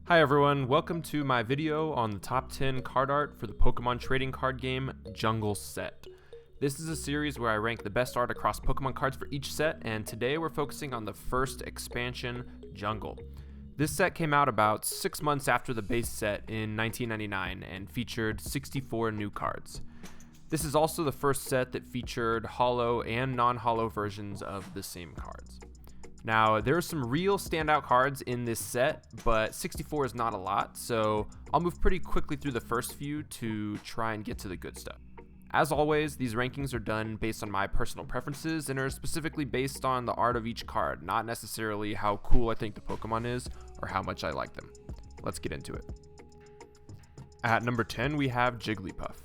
Hi everyone, welcome to my video on the top 10 card art for the Pokemon Trading Card Game Jungle Set. This is a series where I rank the best art across Pokemon cards for each set, and today we're focusing on the first expansion, Jungle. This set came out about 6 months after the base set in 1999 and featured 64 new cards. This is also the first set that featured holo and non-holo versions of the same cards. Now, there are some real standout cards in this set, but 64 is not a lot, so I'll move pretty quickly through the first few to try and get to the good stuff. As always, these rankings are done based on my personal preferences and are specifically based on the art of each card, not necessarily how cool I think the Pokemon is or how much I like them. Let's get into it. At number 10, we have Jigglypuff.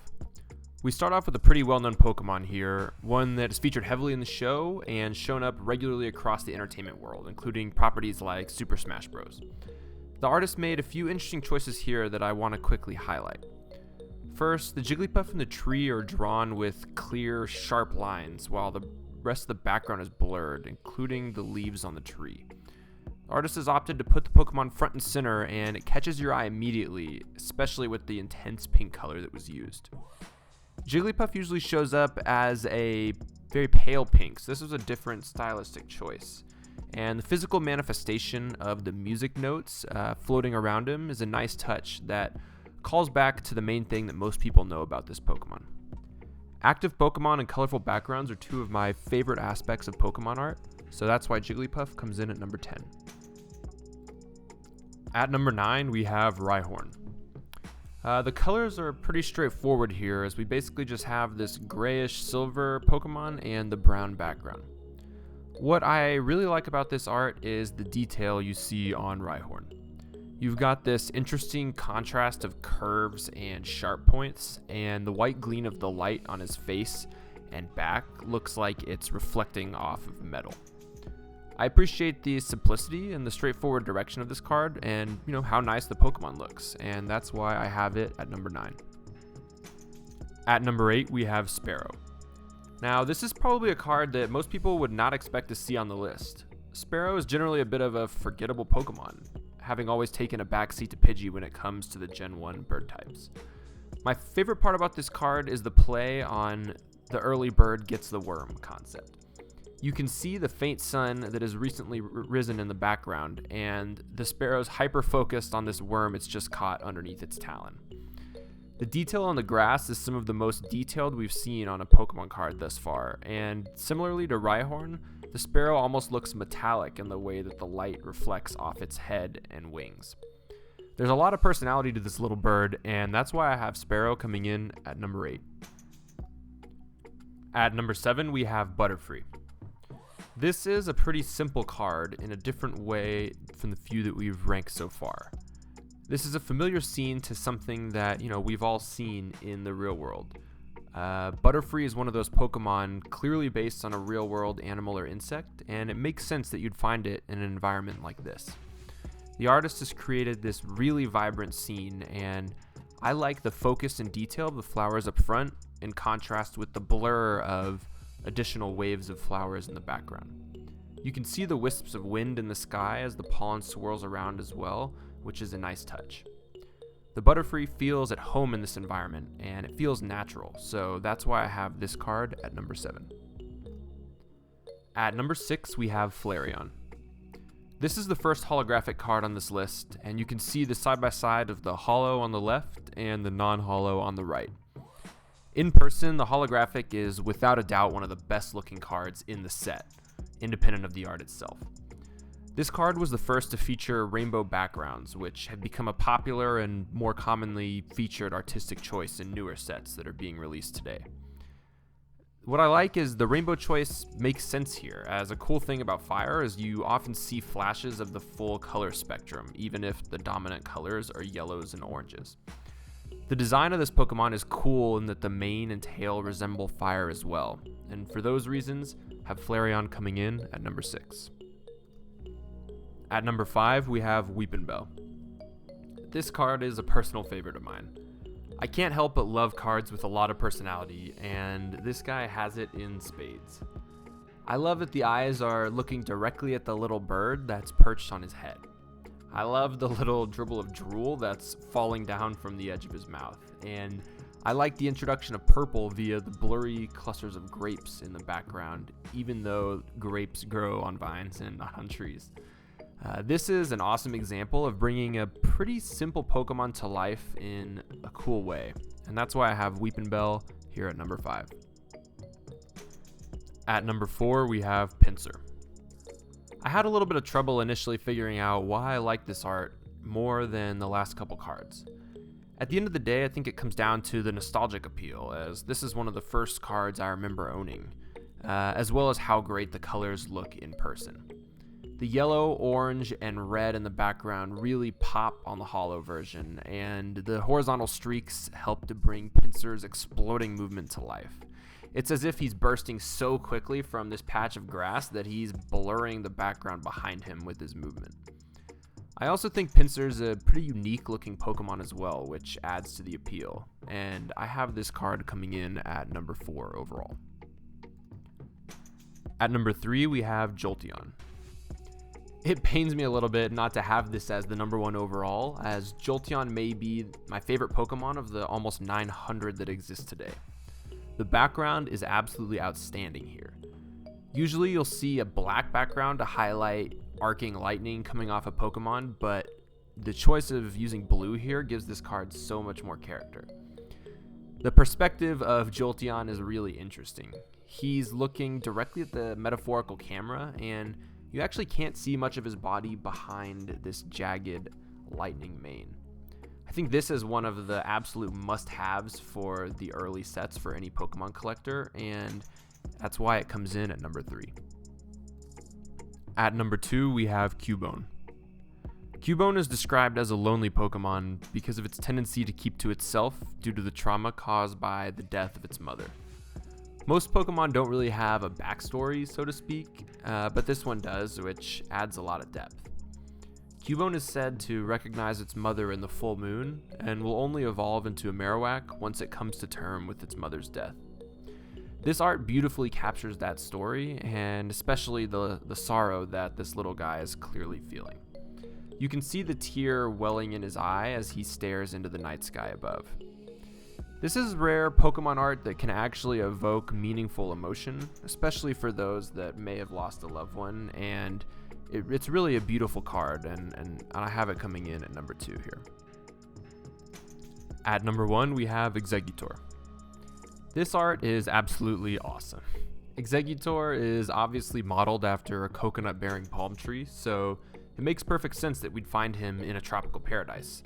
We start off with a pretty well-known Pokemon here, one that is featured heavily in the show and shown up regularly across the entertainment world, including properties like Super Smash Bros. The artist made a few interesting choices here that I want to quickly highlight. First, the Jigglypuff and the tree are drawn with clear, sharp lines, while the rest of the background is blurred, including the leaves on the tree. The artist has opted to put the Pokemon front and center, and it catches your eye immediately, especially with the intense pink color that was used. Jigglypuff usually shows up as a very pale pink, so this was a different stylistic choice. And the physical manifestation of the music notes floating around him is a nice touch that calls back to the main thing that most people know about this Pokemon. Active Pokemon and colorful backgrounds are two of my favorite aspects of Pokemon art, so that's why Jigglypuff comes in at number 10. At number 9, we have Rhyhorn. The colors are pretty straightforward here, as we basically just have this grayish silver Pokemon and the brown background. What I really like about this art is the detail you see on Rhyhorn. You've got this interesting contrast of curves and sharp points, and the white gleam of the light on his face and back looks like it's reflecting off of metal. I appreciate the simplicity and the straightforward direction of this card and, how nice the Pokemon looks, and that's why I have it at number 9. At number 8, we have Sparrow. Now, this is probably a card that most people would not expect to see on the list. Sparrow is generally a bit of a forgettable Pokemon, having always taken a backseat to Pidgey when it comes to the Gen 1 bird types. My favorite part about this card is the play on the early bird gets the worm concept. You can see the faint sun that has recently risen in the background, and the Sparrow's hyper-focused on this worm it's just caught underneath its talon. The detail on the grass is some of the most detailed we've seen on a Pokemon card thus far, and similarly to Rhyhorn, the Sparrow almost looks metallic in the way that the light reflects off its head and wings. There's a lot of personality to this little bird, and that's why I have Sparrow coming in at number 8. At number 7, we have Butterfree. This is a pretty simple card in a different way from the few that we've ranked so far. This is a familiar scene to something that, we've all seen in the real world. Butterfree is one of those Pokemon clearly based on a real world animal or insect, and it makes sense that you'd find it in an environment like this. The artist has created this really vibrant scene, and I like the focus and detail of the flowers up front in contrast with the blur of additional waves of flowers in the background. You can see the wisps of wind in the sky as the pollen swirls around as well, which is a nice touch. The Butterfree feels at home in this environment, and it feels natural, so that's why I have this card at number 7. At number 6, we have Flareon. This is the first holographic card on this list, and you can see the side-by-side of the holo on the left and the non-holo on the right. In person, the holographic is without a doubt one of the best looking cards in the set, independent of the art itself. This card was the first to feature rainbow backgrounds, which have become a popular and more commonly featured artistic choice in newer sets that are being released today. What I like is the rainbow choice makes sense here, as a cool thing about Fire is you often see flashes of the full color spectrum, even if the dominant colors are yellows and oranges. The design of this Pokemon is cool in that the mane and tail resemble fire as well, and for those reasons, have Flareon coming in at number 6. At number 5, we have Widenbell. This card is a personal favorite of mine. I can't help but love cards with a lot of personality, and this guy has it in spades. I love that the eyes are looking directly at the little bird that's perched on his head. I love the little dribble of drool that's falling down from the edge of his mouth, and I like the introduction of purple via the blurry clusters of grapes in the background, even though grapes grow on vines and not on trees. This is an awesome example of bringing a pretty simple Pokemon to life in a cool way, and that's why I have Widenbell here at number 5. At number 4, we have Pincer. I had a little bit of trouble initially figuring out why I like this art more than the last couple cards. At the end of the day, I think it comes down to the nostalgic appeal, as this is one of the first cards I remember owning, as well as how great the colors look in person. The yellow, orange, and red in the background really pop on the holo version, and the horizontal streaks help to bring Pincer's exploding movement to life. It's as if he's bursting so quickly from this patch of grass that he's blurring the background behind him with his movement. I also think Pincer's a pretty unique looking Pokemon as well, which adds to the appeal, and I have this card coming in at number 4 overall. At number 3, we have Jolteon. It pains me a little bit not to have this as the number 1 overall, as Jolteon may be my favorite Pokemon of the almost 900 that exist today. The background is absolutely outstanding here. Usually you'll see a black background to highlight arcing lightning coming off a Pokemon, but the choice of using blue here gives this card so much more character. The perspective of Jolteon is really interesting. He's looking directly at the metaphorical camera, and you actually can't see much of his body behind this jagged lightning mane. I think this is one of the absolute must-haves for the early sets for any Pokemon collector, and that's why it comes in at number 3. At number 2, we have Cubone. Cubone is described as a lonely Pokemon because of its tendency to keep to itself due to the trauma caused by the death of its mother. Most Pokemon don't really have a backstory, so to speak, but this one does, which adds a lot of depth. Cubone is said to recognize its mother in the full moon, and will only evolve into a Marowak once it comes to term with its mother's death. This art beautifully captures that story, and especially the sorrow that this little guy is clearly feeling. You can see the tear welling in his eye as he stares into the night sky above. This is rare Pokemon art that can actually evoke meaningful emotion, especially for those that may have lost a loved one, and it's really a beautiful card, and I have it coming in at number 2 here. At number 1, we have Exeggutor. This art is absolutely awesome. Exeggutor is obviously modeled after a coconut-bearing palm tree, so it makes perfect sense that we'd find him in a tropical paradise.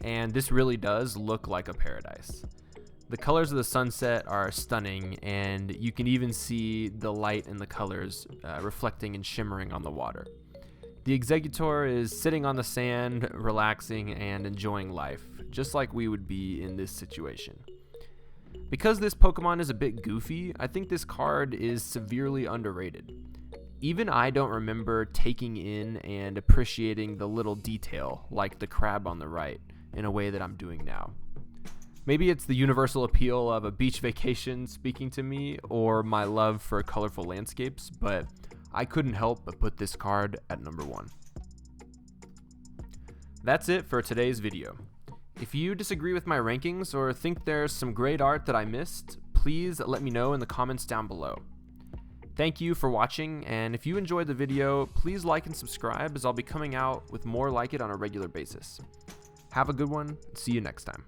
And this really does look like a paradise. The colors of the sunset are stunning, and you can even see the light in the colors reflecting and shimmering on the water. The Exeggutor is sitting on the sand, relaxing and enjoying life, just like we would be in this situation. Because this Pokemon is a bit goofy, I think this card is severely underrated. Even I don't remember taking in and appreciating the little detail, like the crab on the right, in a way that I'm doing now. Maybe it's the universal appeal of a beach vacation speaking to me, or my love for colorful landscapes, but I couldn't help but put this card at number 1. That's it for today's video. If you disagree with my rankings or think there's some great art that I missed, please let me know in the comments down below. Thank you for watching, and if you enjoyed the video, please like and subscribe, as I'll be coming out with more like it on a regular basis. Have a good one, see you next time.